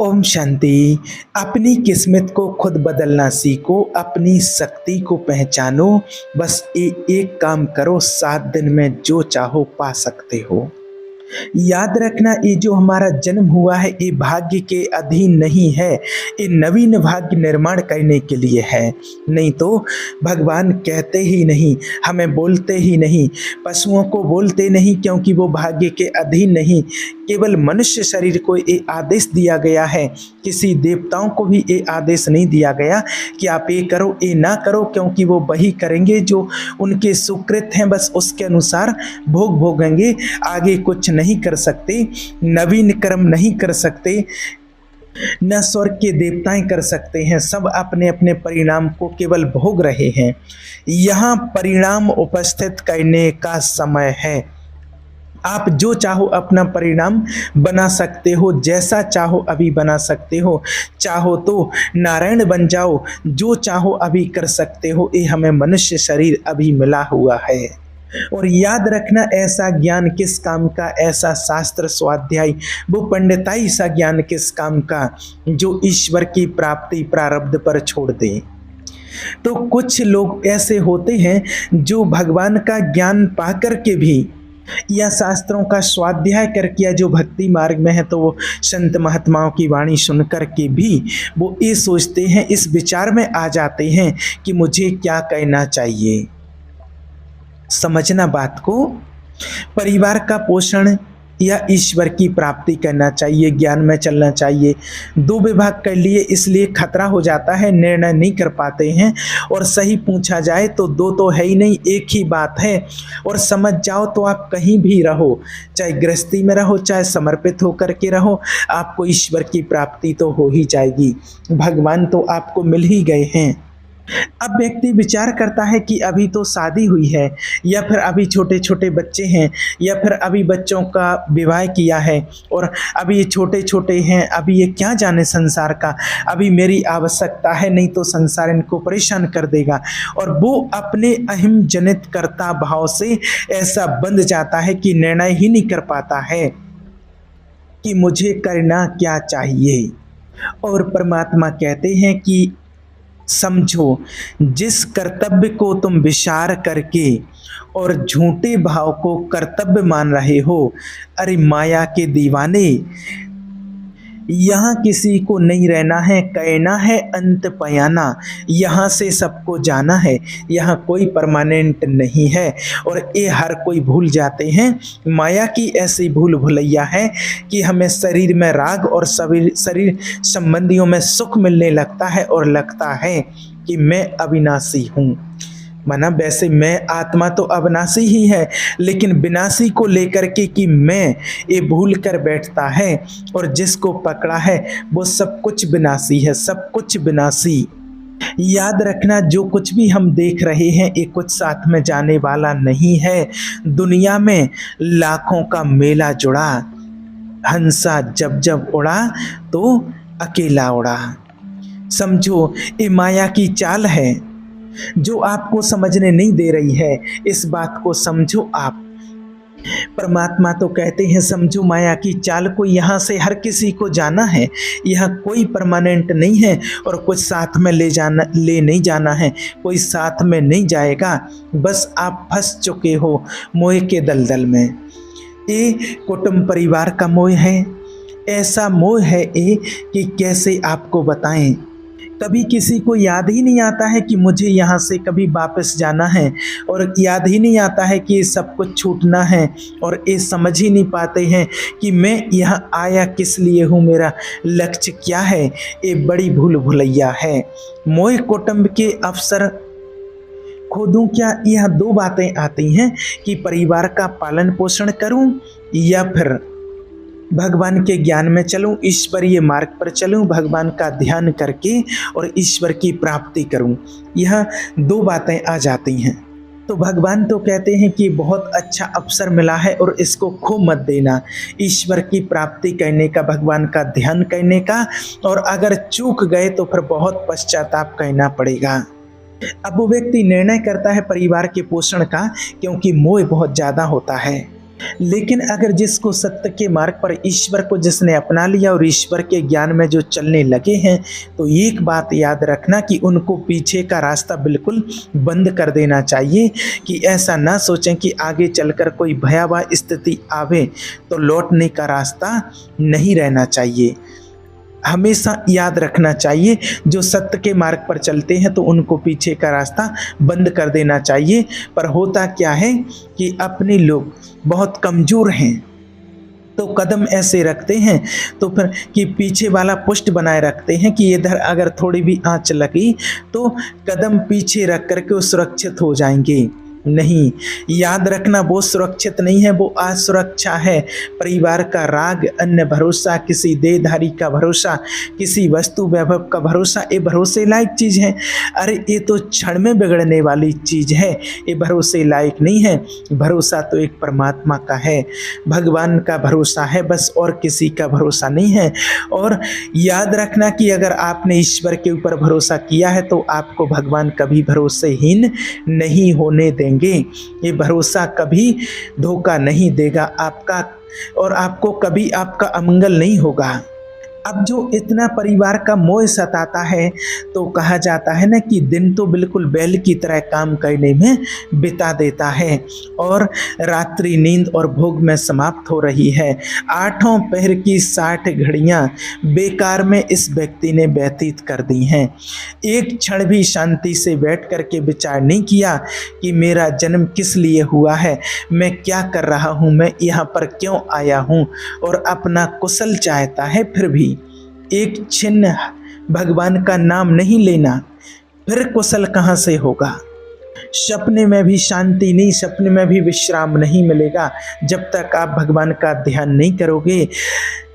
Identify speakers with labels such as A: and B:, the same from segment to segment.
A: ओम शांति। अपनी किस्मत को खुद बदलना सीखो, अपनी शक्ति को पहचानो। बस एक काम करो, 7 दिन में जो चाहो पा सकते हो। याद रखना, ये जो हमारा जन्म हुआ है ये भाग्य के अधीन नहीं है, ये नवीन भाग्य निर्माण करने के लिए है। नहीं तो भगवान कहते ही नहीं, हमें बोलते ही नहीं, पशुओं को बोलते नहीं, क्योंकि वो भाग्य के अधीन नहीं। केवल मनुष्य शरीर को ये आदेश दिया गया है, किसी देवताओं को भी ये आदेश नहीं दिया गया कि आप ये करो ये ना करो, क्योंकि वो वही करेंगे जो उनके सुकृत हैं, बस उसके अनुसार भोग भोगेंगे। आगे कुछ नहीं कर सकते, नवीन कर्म नहीं कर सकते, न स्वर्ग के देवताएं कर सकते हैं। सब अपने अपने परिणाम को केवल भोग रहे हैं। यहाँ परिणाम उपस्थित करने का समय है। आप जो चाहो अपना परिणाम बना सकते हो, जैसा चाहो अभी बना सकते हो। चाहो तो नारायण बन जाओ, जो चाहो अभी कर सकते हो। ये हमें मनुष्य शरीर अभी मिला हुआ है। और याद रखना, ऐसा ज्ञान किस काम का, ऐसा शास्त्र स्वाध्याय वो पंडिताई सा ज्ञान किस काम का, जो ईश्वर की प्राप्ति प्रारब्ध पर छोड़ दे। तो कुछ लोग ऐसे होते हैं जो भगवान का ज्ञान पाकर के भी, या शास्त्रों का स्वाध्याय करके, या जो भक्ति मार्ग में है, तो वो संत महात्माओं की वाणी सुन कर के भी वो ये सोचते हैं, इस विचार में आ जाते हैं कि मुझे क्या कहना चाहिए। समझना बात को, परिवार का पोषण या ईश्वर की प्राप्ति करना चाहिए, ज्ञान में चलना चाहिए। 2 विभाग कर लिए, इसलिए खतरा हो जाता है, निर्णय नहीं कर पाते हैं। और सही पूछा जाए तो 2 तो है ही नहीं, एक ही बात है। और समझ जाओ तो आप कहीं भी रहो, चाहे गृहस्थी में रहो, चाहे समर्पित होकर के रहो, आपको ईश्वर की प्राप्ति तो हो ही जाएगी। भगवान तो आपको मिल ही गए हैं। अब व्यक्ति विचार करता है कि अभी तो शादी हुई है, या फिर अभी छोटे छोटे बच्चे हैं, या फिर अभी बच्चों का विवाह किया है, और अभी ये छोटे छोटे हैं, अभी ये क्या जाने संसार का, अभी मेरी आवश्यकता है, नहीं तो संसार इनको परेशान कर देगा। और वो अपने अहम जनित कर्ता भाव से ऐसा बंध जाता है कि निर्णय ही नहीं कर पाता है कि मुझे करना क्या चाहिए। और परमात्मा कहते हैं कि समझो, जिस कर्तव्य को तुम विचार करके और झूठे भाव को कर्तव्य मान रहे हो, अरे माया के दीवाने, यहाँ किसी को नहीं रहना है, कहना है अंत पयाना। यहाँ से सबको जाना है, यहाँ कोई परमानेंट नहीं है। और ये हर कोई भूल जाते हैं। माया की ऐसी भूल भुलैया है कि हमें शरीर में राग और शरीर संबंधियों में सुख मिलने लगता है, और लगता है कि मैं अविनाशी हूँ। माना वैसे मैं आत्मा तो अविनाशी ही है, लेकिन विनाशी को लेकर के कि मैं, ये भूल कर बैठता है। और जिसको पकड़ा है वो सब कुछ विनाशी है, सब कुछ विनाशी। याद रखना, जो कुछ भी हम देख रहे हैं ये कुछ साथ में जाने वाला नहीं है। दुनिया में लाखों का मेला जुड़ा, हंसा जब जब उड़ा तो अकेला उड़ा। समझो, ये माया की चाल है जो आपको समझने नहीं दे रही है। इस बात को समझो आप। परमात्मा तो कहते हैं समझो माया की चाल को, यहाँ से हर किसी को जाना है, यहाँ कोई परमानेंट नहीं है। और कुछ साथ में ले नहीं जाना है, कोई साथ में नहीं जाएगा। बस आप फंस चुके हो मोह के दलदल में। ये कुटुंब परिवार का मोह है, ऐसा मोह है ये कि कैसे आपको बताएं। कभी किसी को याद ही नहीं आता है कि मुझे यहाँ से कभी वापस जाना है, और याद ही नहीं आता है कि सब कुछ छूटना है। और ये समझ ही नहीं पाते हैं कि मैं यहाँ आया किस लिए हूँ, मेरा लक्ष्य क्या है। ये बड़ी भूल भुलैया है। मोह कुटुंब के अवसर खोदूं क्या, यह 2 बातें आती हैं कि परिवार का पालन पोषण करूं, या फिर भगवान के ज्ञान में चलूं, ईश्वरीय मार्ग पर चलूं, भगवान का ध्यान करके और ईश्वर की प्राप्ति करूं। यह 2 बातें आ जाती हैं। तो भगवान तो कहते हैं कि बहुत अच्छा अवसर मिला है और इसको खो मत देना, ईश्वर की प्राप्ति करने का, भगवान का ध्यान करने का। और अगर चूक गए तो फिर बहुत पश्चाताप करना पड़ेगा। अब वो व्यक्ति निर्णय करता है परिवार के पोषण का, क्योंकि मोह बहुत ज़्यादा होता है। लेकिन अगर जिसको सत्य के मार्ग पर ईश्वर को जिसने अपना लिया और ईश्वर के ज्ञान में जो चलने लगे हैं, तो एक बात याद रखना कि उनको पीछे का रास्ता बिल्कुल बंद कर देना चाहिए, कि ऐसा ना सोचें कि आगे चलकर कोई भयावह स्थिति आवे तो लौटने का रास्ता नहीं रहना चाहिए। हमेशा याद रखना चाहिए जो सत्य के मार्ग पर चलते हैं तो उनको पीछे का रास्ता बंद कर देना चाहिए। पर होता क्या है कि अपने लोग बहुत कमज़ोर हैं तो कदम ऐसे रखते हैं तो फिर कि पीछे वाला पुष्ट बनाए रखते हैं कि इधर अगर थोड़ी भी आंच लगी तो कदम पीछे रख करके वो सुरक्षित हो जाएंगे। नहीं, याद रखना वो सुरक्षित नहीं है, वो असुरक्षा है। परिवार का राग, अन्य भरोसा, किसी देहधारी का भरोसा, किसी वस्तु वैभव का भरोसा, ये भरोसे लायक चीज़ है। अरे ये तो क्षण में बिगड़ने वाली चीज़ है, ये भरोसे लायक नहीं है। भरोसा तो एक परमात्मा का है, भगवान का भरोसा है बस, और किसी का भरोसा नहीं है। और याद रखना कि अगर आपने ईश्वर के ऊपर भरोसा किया है तो आपको भगवान कभी भरोसेहीन नहीं होने देंगे। ये भरोसा कभी धोखा नहीं देगा आपका, और आपको कभी आपका अमंगल नहीं होगा। अब जो इतना परिवार का मोह सताता है तो कहा जाता है ना कि दिन तो बिल्कुल बैल की तरह काम करने में बिता देता है और रात्रि नींद और भोग में समाप्त हो रही है। आठों पहर की 60 घड़ियां बेकार में इस व्यक्ति ने व्यतीत कर दी हैं। एक क्षण भी शांति से बैठ कर के विचार नहीं किया कि मेरा जन्म किस लिए हुआ है, मैं क्या कर रहा हूँ, मैं यहाँ पर क्यों आया हूँ, और अपना कुशल चाहता है। फिर भी एक छिन्न भगवान का नाम नहीं लेना, फिर कुशल कहाँ से होगा। सपने में भी शांति नहीं, सपने में भी विश्राम नहीं मिलेगा जब तक आप भगवान का ध्यान नहीं करोगे।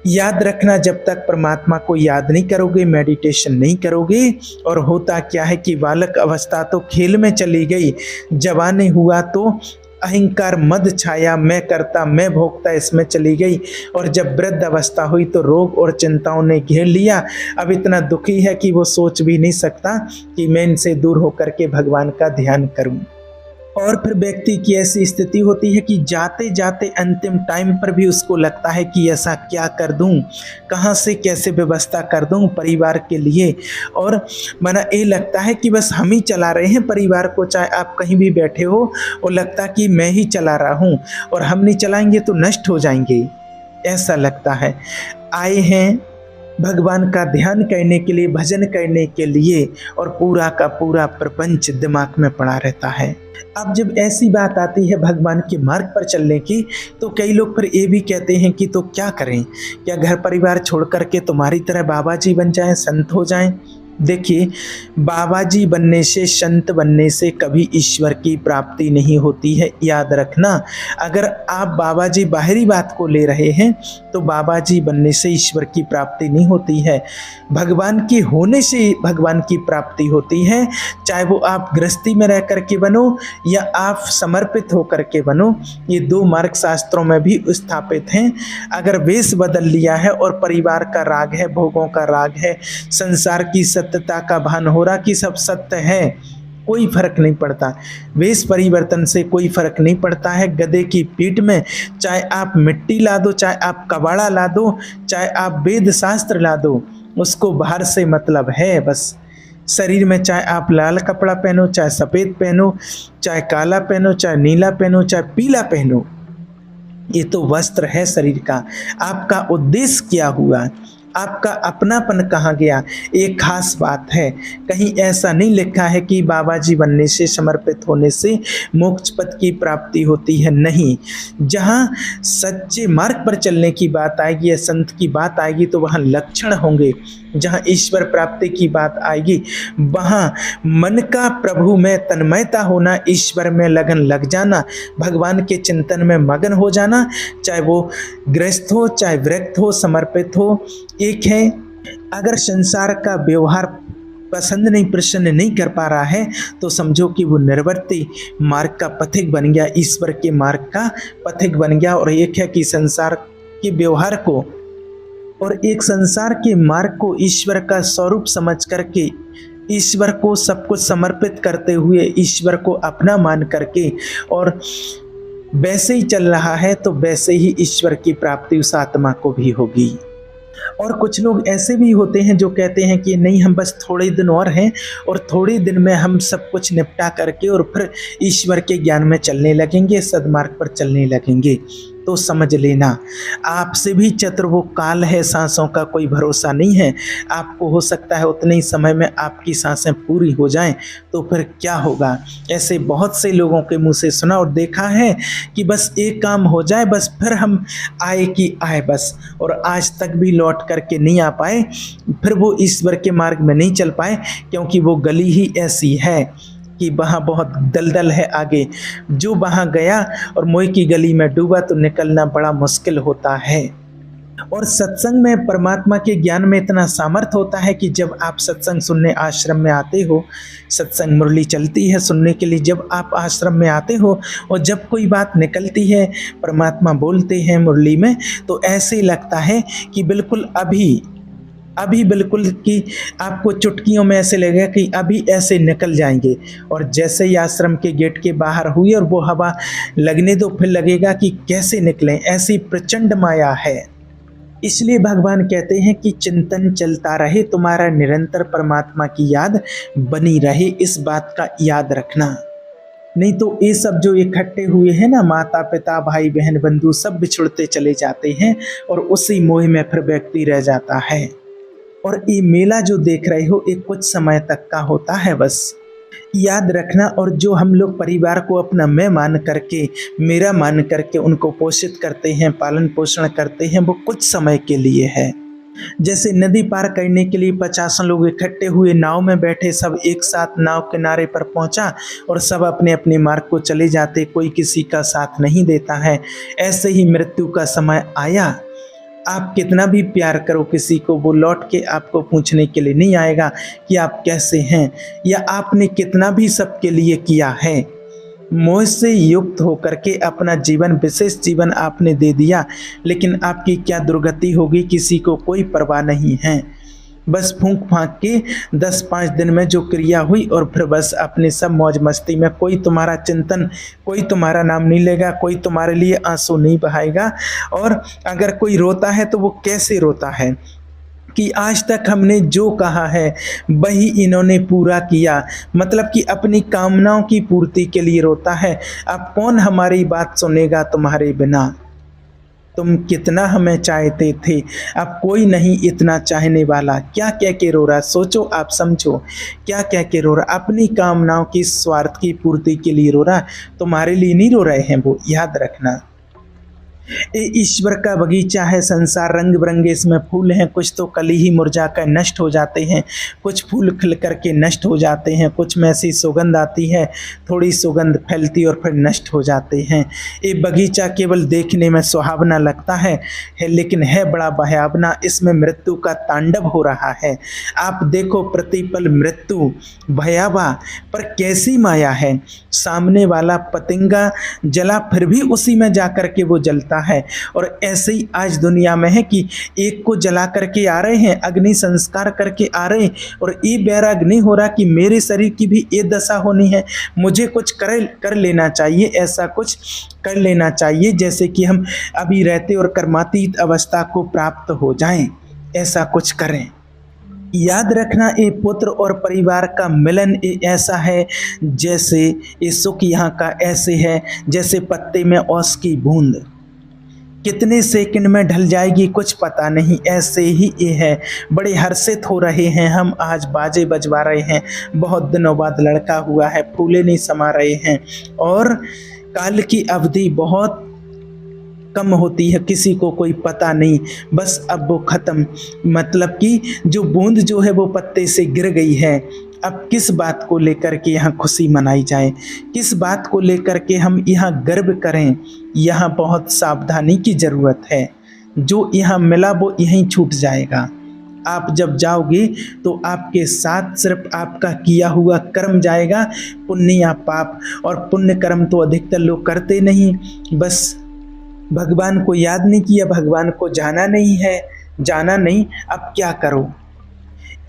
A: याद रखना, जब तक परमात्मा को याद नहीं करोगे, मेडिटेशन नहीं करोगे। और होता क्या है कि बालक अवस्था तो खेल में चली गई, जवानी हुआ तो अहंकार मद छाया, मैं करता मैं भोगता इसमें चली गई, और जब वृद्ध अवस्था हुई तो रोग और चिंताओं ने घेर लिया। अब इतना दुखी है कि वो सोच भी नहीं सकता कि मैं इनसे दूर होकर के भगवान का ध्यान करूं। और फिर व्यक्ति की ऐसी स्थिति होती है कि जाते जाते अंतिम टाइम पर भी उसको लगता है कि ऐसा क्या कर दूं, कहाँ से कैसे व्यवस्था कर दूं परिवार के लिए। और मना ये लगता है कि बस हम ही चला रहे हैं परिवार को, चाहे आप कहीं भी बैठे हो, और लगता कि मैं ही चला रहा हूँ और हम नहीं चलाएंगे तो नष्ट हो जाएंगे, ऐसा लगता है। आए हैं भगवान का ध्यान करने के लिए, भजन करने के लिए, और पूरा का पूरा प्रपंच दिमाग में पड़ा रहता है। अब जब ऐसी बात आती है भगवान के मार्ग पर चलने की, तो कई लोग फिर ये भी कहते हैं कि तो क्या करें, क्या घर परिवार छोड़ करके तुम्हारी तरह बाबा जी बन जाएं, संत हो जाएं। देखिए, बाबा जी बनने से, संत बनने से कभी ईश्वर की प्राप्ति नहीं होती है, याद रखना। अगर आप बाबा जी बाहरी बात को ले रहे हैं तो बाबा जी बनने से ईश्वर की प्राप्ति नहीं होती है, भगवान के होने से भगवान की प्राप्ति होती है। चाहे वो आप गृहस्थी में रह करके बनो या आप समर्पित होकर के बनो, ये दो मार्ग शास्त्रों में भी स्थापित हैं। अगर वेश बदल लिया है और परिवार का राग है, भोगों का राग है, संसार की सत्यता का भान हो रहा कि सब सत्य है, कोई फर्क नहीं पड़ता। वेश परिवर्तन से कोई फर्क नहीं पड़ता है। गधे की पीठ में चाहे आप मिट्टी ला दो, चाहे आप कबाड़ा ला दो, चाहे आप वेद शास्त्र ला दो, उसको बाहर से मतलब है बस। शरीर में चाहे आप लाल कपड़ा पहनो, चाहे सफ़ेद पहनो, चाहे काला पहनो, चाहे नीला पहनो, चाहे पीला पहनो, ये तो वस्त्र है शरीर का। आपका उद्देश्य क्या हुआ, आपका अपनापन कहाँ गया, एक खास बात है। कहीं ऐसा नहीं लिखा है कि बाबा जी बनने से, समर्पित होने से मोक्ष पद की प्राप्ति होती है, नहीं। जहाँ सच्चे मार्ग पर चलने की बात आएगी या संत की बात आएगी तो वहाँ लक्षण होंगे। जहाँ ईश्वर प्राप्ति की बात आएगी वहाँ मन का प्रभु में तन्मयता होना, ईश्वर में लगन लग जाना, भगवान के चिंतन में मगन हो जाना, चाहे वो गृहस्थ हो चाहे वृत्त हो, समर्पित हो, एक है। अगर संसार का व्यवहार पसंद नहीं, प्रसन्न नहीं कर पा रहा है तो समझो कि वो निर्वर्ती मार्ग का पथिक बन गया, ईश्वर के मार्ग का पथिक बन गया। और एक है कि संसार के व्यवहार को और एक संसार के मार्ग को ईश्वर का स्वरूप समझ करके, ईश्वर को सब कुछ समर्पित करते हुए, ईश्वर को अपना मान करके और वैसे ही चल रहा है तो वैसे ही ईश्वर की प्राप्ति उस आत्मा को भी होगी। और कुछ लोग ऐसे भी होते हैं जो कहते हैं कि नहीं, हम बस थोड़े दिन और हैं और थोड़े दिन में हम सब कुछ निपटा करके और फिर ईश्वर के ज्ञान में चलने लगेंगे, सद्मार्ग पर चलने लगेंगे। तो समझ लेना, आपसे भी चतुर वो काल है, सांसों का कोई भरोसा नहीं है। आपको हो सकता है उतने ही समय में आपकी सांसें पूरी हो जाएं, तो फिर क्या होगा। ऐसे बहुत से लोगों के मुंह से सुना और देखा है कि बस एक काम हो जाए, बस फिर हम आए कि आए बस, और आज तक भी लौट करके नहीं आ पाए, फिर वो ईश्वर के मार्ग में नहीं चल पाए, क्योंकि वो गली ही ऐसी है कि वहाँ बहुत दलदल है आगे। जो वहाँ गया और मोह की गली में डूबा तो निकलना बड़ा मुश्किल होता है। और सत्संग में परमात्मा के ज्ञान में इतना सामर्थ्य होता है कि जब आप सत्संग सुनने आश्रम में आते हो, सत्संग मुरली चलती है सुनने के लिए, जब आप आश्रम में आते हो और जब कोई बात निकलती है, परमात्मा बोलते हैं मुरली में, तो ऐसे लगता है कि बिल्कुल अभी बिल्कुल कि आपको चुटकियों में ऐसे लगेगा कि अभी ऐसे निकल जाएंगे। और जैसे ही आश्रम के गेट के बाहर हुई और वो हवा लगने दो, फिर लगेगा कि कैसे निकलें। ऐसी प्रचंड माया है। इसलिए भगवान कहते हैं कि चिंतन चलता रहे, तुम्हारा निरंतर परमात्मा की याद बनी रहे, इस बात का याद रखना। नहीं तो ये सब जो इकट्ठे हुए हैं ना, माता पिता भाई बहन बंधु, सब बिछुड़ते चले जाते हैं और उसी मोह में फिर व्यक्ति रह जाता है। और ये मेला जो देख रहे हो, एक कुछ समय तक का होता है, बस याद रखना। और जो हम लोग परिवार को अपना मैं मान करके, मेरा मान करके उनको पोषित करते हैं, पालन पोषण करते हैं, वो कुछ समय के लिए है। जैसे नदी पार करने के लिए 50 लोग इकट्ठे हुए, नाव में बैठे, सब एक साथ नाव किनारे पर पहुंचा और सब अपने अपने मार्ग को चले जाते, कोई किसी का साथ नहीं देता है। ऐसे ही मृत्यु का समय आया, आप कितना भी प्यार करो किसी को, वो लौट के आपको पूछने के लिए नहीं आएगा कि आप कैसे हैं, या आपने कितना भी सबके लिए किया है। मोह से युक्त होकर के अपना जीवन, विशेष जीवन आपने दे दिया, लेकिन आपकी क्या दुर्गति होगी किसी को कोई परवाह नहीं है। बस फूंक फांक के 10-5 दिन में जो क्रिया हुई और फिर बस अपने सब मौज मस्ती में, कोई तुम्हारा चिंतन, कोई तुम्हारा नाम नहीं लेगा, कोई तुम्हारे लिए आंसू नहीं बहाएगा। और अगर कोई रोता है तो वो कैसे रोता है कि आज तक हमने जो कहा है वही इन्होंने पूरा किया, मतलब कि अपनी कामनाओं की पूर्ति के लिए रोता है। अब कौन हमारी बात सुनेगा तुम्हारे बिना। तुम कितना हमें चाहते थे, अब कोई नहीं इतना चाहने वाला। क्या कह के रो रहा, सोचो, आप समझो, क्या कह के रो रहा। अपनी कामनाओं की स्वार्थ की पूर्ति के लिए रो रहा, तुम्हारे लिए नहीं रो रहे हैं वो, याद रखना। ये ईश्वर का बगीचा है, संसार रंग बिरंगे इसमें फूल हैं। कुछ तो कल ही मुरझा कर नष्ट हो जाते हैं, कुछ फूल खिल करके नष्ट हो जाते हैं, कुछ में ऐसी सुगंध आती है, थोड़ी सुगंध फैलती और फिर नष्ट हो जाते हैं। ये बगीचा केवल देखने में सुहावना लगता है लेकिन है बड़ा भयावना। इसमें मृत्यु का तांडव हो रहा है। आप देखो, प्रतिपल मृत्यु भयावह, पर कैसी माया है। सामने वाला पतंगा जला फिर भी उसी में जाकर के वो जलता है। और ऐसे ही आज दुनिया में है कि एक को जला करके आ रहे हैं, अग्नि संस्कार करके आ रहे हैं, और ये बैराग नहीं हो रहा कि मेरे शरीर की भी ये दशा होनी है, मुझे कुछ कर लेना चाहिए, ऐसा कुछ कर लेना चाहिए जैसे कि हम अभी रहते और कर्मातीत अवस्था को प्राप्त हो जाएं, ऐसा कुछ करें। याद रखना, ये पुत्र और परिवार का मिलन ऐसा है जैसे ये सुख यहाँ का ऐसे है जैसे पत्ते में ओस की बूंद, कितने सेकंड में ढल जाएगी कुछ पता नहीं। ऐसे ही ये है। बड़े हर्षित हो रहे हैं हम, आज बाजे बजवा रहे हैं, बहुत दिनों बाद लड़का हुआ है, फूले नहीं समा रहे हैं, और काल की अवधि बहुत कम होती है, किसी को कोई पता नहीं, बस अब वो ख़त्म। मतलब कि जो बूंद जो है वो पत्ते से गिर गई है। अब किस बात को लेकर के यहाँ खुशी मनाई जाए, किस बात को लेकर के हम यहाँ गर्व करें, यहाँ बहुत सावधानी की ज़रूरत है। जो यहाँ मिला वो यहीं छूट जाएगा। आप जब जाओगे तो आपके साथ सिर्फ आपका किया हुआ कर्म जाएगा, पुण्य या पाप। और पुण्य कर्म तो अधिकतर लोग करते नहीं, बस भगवान को याद नहीं किया, भगवान को जाना नहीं है, जाना नहीं, अब क्या करो।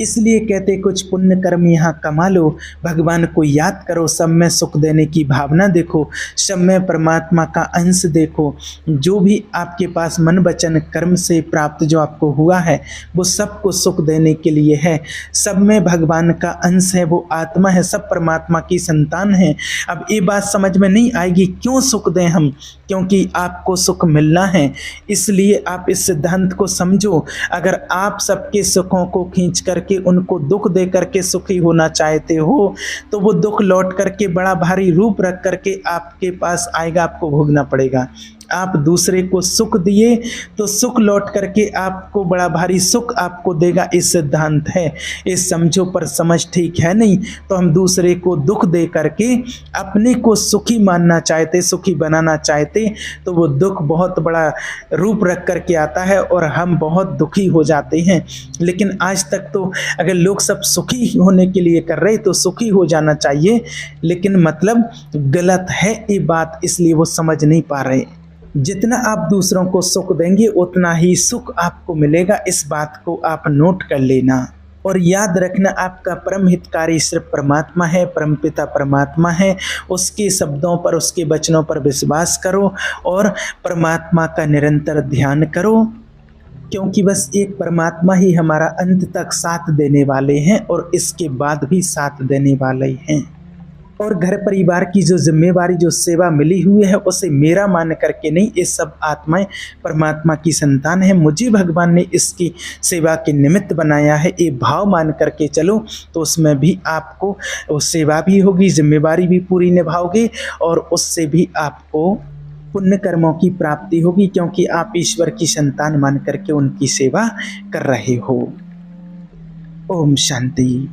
A: इसलिए कहते कुछ पुण्य कर्म यहाँ कमा लो, भगवान को याद करो, सब में सुख देने की भावना देखो, सब में परमात्मा का अंश देखो। जो भी आपके पास मन वचन कर्म से प्राप्त जो आपको हुआ है वो सबको सुख देने के लिए है। सब में भगवान का अंश है, वो आत्मा है, सब परमात्मा की संतान है। अब ये बात समझ में नहीं आएगी क्यों सुख दें हम, क्योंकि आपको सुख मिलना है। इसलिए आप इस सिद्धांत को समझो। अगर आप सबके सुखों को खींच करके उनको दुख दे करके सुखी होना चाहते हो तो वो दुख लौट करके बड़ा भारी रूप रख करके आपके पास आएगा, आपको भोगना पड़ेगा। आप दूसरे को सुख दिए तो सुख लौट करके आपको बड़ा भारी सुख आपको देगा, इस सिद्धांत है। इस समझो पर समझ ठीक है नहीं। तो हम दूसरे को दुख दे करके अपने को सुखी मानना चाहते, सुखी बनाना चाहते, तो वो दुख बहुत बड़ा रूप रख करके आता है और हम बहुत दुखी हो जाते हैं। लेकिन आज तक तो अगर लोग सब सुखी होने के लिए कर रहे तो सुखी हो जाना चाहिए, लेकिन मतलब गलत है ये बात, इसलिए वो समझ नहीं पा रहे। जितना आप दूसरों को सुख देंगे उतना ही सुख आपको मिलेगा, इस बात को आप नोट कर लेना। और याद रखना, आपका परम हितकारी सिर्फ परमात्मा है, परमपिता परमात्मा है। उसके शब्दों पर, उसके वचनों पर विश्वास करो और परमात्मा का निरंतर ध्यान करो, क्योंकि बस एक परमात्मा ही हमारा अंत तक साथ देने वाले हैं और इसके बाद भी साथ देने वाले हैं। और घर परिवार की जो जिम्मेवारी, जो सेवा मिली हुई है, उसे मेरा मान करके नहीं, ये सब आत्माएं परमात्मा की संतान है, मुझे भगवान ने इसकी सेवा के निमित्त बनाया है, ये भाव मान करके चलो, तो उसमें भी आपको वो सेवा भी होगी, जिम्मेवारी भी पूरी निभाओगे और उससे भी आपको पुण्य कर्मों की प्राप्ति होगी, क्योंकि आप ईश्वर की संतान मान करके उनकी सेवा कर रहे हो। ओम शांति।